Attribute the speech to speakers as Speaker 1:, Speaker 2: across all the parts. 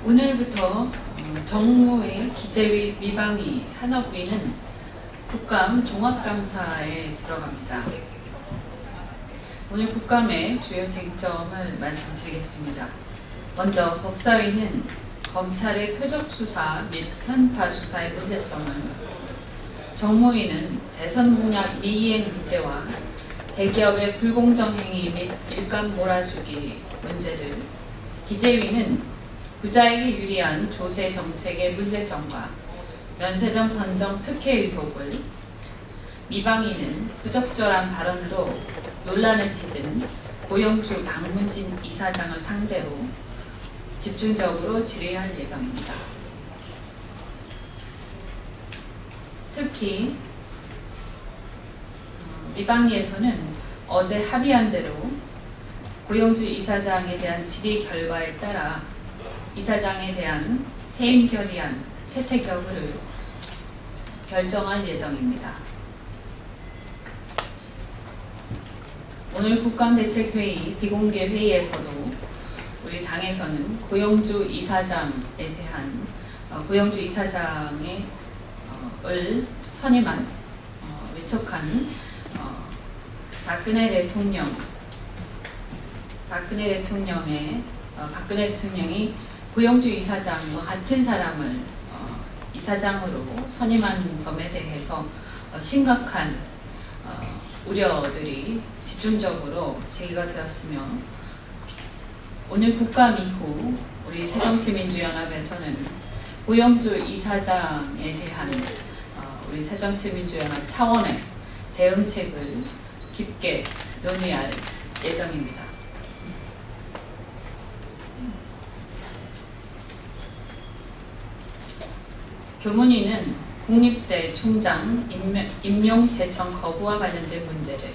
Speaker 1: 오늘부터 정무위, 기재위, 미방위, 산업위는 국감 종합감사에 들어갑니다. 오늘 국감의 주요 쟁점을 말씀드리겠습니다. 먼저 법사위는 검찰의 표적수사 및 편파수사의 문제점을, 정무위는 대선 공약 미이행 문제와 대기업의 불공정 행위 및 일감 몰아주기 문제를, 기재위는 부자에게 유리한 조세 정책의 문제점과 면세점 선정 특혜 의혹을, 미방위는 부적절한 발언으로 논란을 빚은 고영주 박문진 이사장을 상대로 집중적으로 질의할 예정입니다. 특히 미방위에서는 어제 합의한 대로 고영주 이사장에 대한 질의 결과에 따라 이사장에 대한 해임 결의안 채택 여부를 결정할 예정입니다. 오늘 국감대책회의 비공개 회의에서도 우리 당에서는 고영주 이사장에 대한 고영주 이사장의 을 선임한 위촉한 박근혜 대통령이 고영주 이사장과 같은 사람을 이사장으로 선임한 점에 대해서 심각한 우려들이 집중적으로 제기가 되었으며, 오늘 국감 이후 우리 새정치민주연합에서는 고영주 이사장에 대한 우리 새정치민주연합 차원의 대응책을 깊게 논의할 예정입니다. 교문위는 국립대 총장 임용 제청 거부와 관련된 문제를,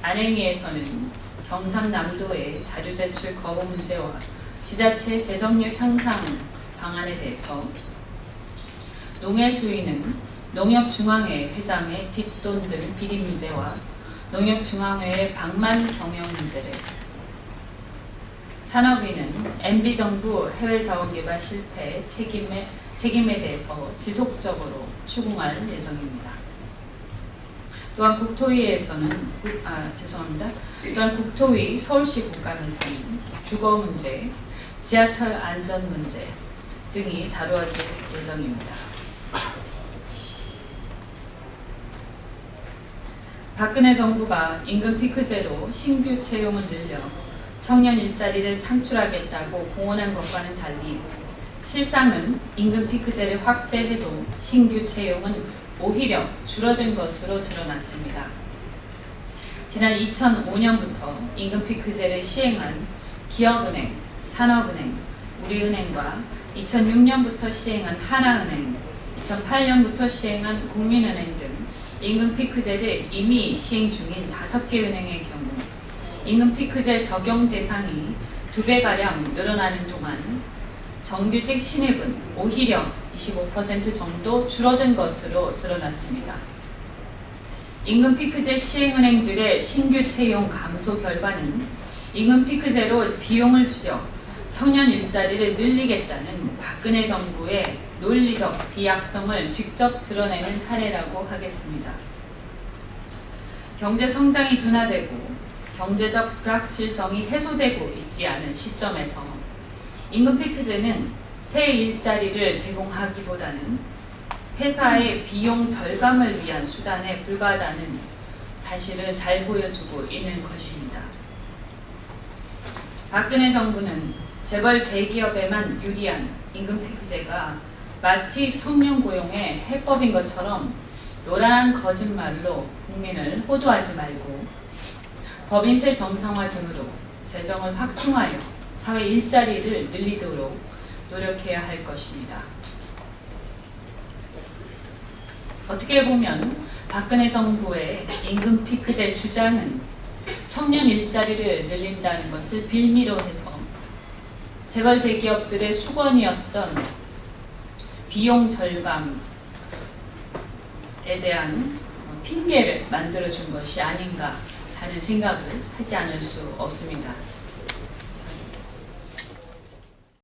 Speaker 1: 안행위에서는 경상남도의 자료 제출 거부 문제와 지자체 재정력 향상 방안에 대해서, 농해수위는 농협중앙회 회장의 뒷돈 등 비리 문제와 농협중앙회의 방만 경영 문제를, 산업위는 MB정부 해외자원개발 실패 책임에 대해서 지속적으로 추궁할 예정입니다. 또한 국토위 서울시 국감에서는 주거 문제, 지하철 안전 문제 등이 다루어질 예정입니다. 박근혜 정부가 임금 피크제로 신규 채용을 늘려 청년 일자리를 창출하겠다고 공언한 것과는 달리, 실상은 임금 피크제를 확대해도 신규 채용은 오히려 줄어든 것으로 드러났습니다. 지난 2005년부터 임금 피크제를 시행한 기업은행, 산업은행, 우리은행과 2006년부터 시행한 하나은행, 2008년부터 시행한 국민은행 등 임금 피크제를 이미 시행 중인 5개 은행의 경우 임금 피크제 적용 대상이 2배가량 늘어나는 동안 정규직 신입은 오히려 25% 정도 줄어든 것으로 드러났습니다. 임금 피크제 시행은행들의 신규 채용 감소 결과는 임금 피크제로 비용을 줄여 청년 일자리를 늘리겠다는 박근혜 정부의 논리적 비약성을 직접 드러내는 사례라고 하겠습니다. 경제 성장이 둔화되고 경제적 불확실성이 해소되고 있지 않은 시점에서 임금 피크제는 새 일자리를 제공하기보다는 회사의 비용 절감을 위한 수단에 불과하다는 사실을 잘 보여주고 있는 것입니다. 박근혜 정부는 재벌 대기업에만 유리한 임금 피크제가 마치 청년 고용의 해법인 것처럼 요란한 거짓말로 국민을 호도하지 말고 법인세 정상화 등으로 재정을 확충하여 사회 일자리를 늘리도록 노력해야 할 것입니다. 어떻게 보면 박근혜 정부의 임금 피크제 주장은 청년 일자리를 늘린다는 것을 빌미로 해서 재벌 대기업들의 수건이었던 비용 절감에 대한 핑계를 만들어준 것이 아닌가 하는 생각을 하지 않을 수 없습니다.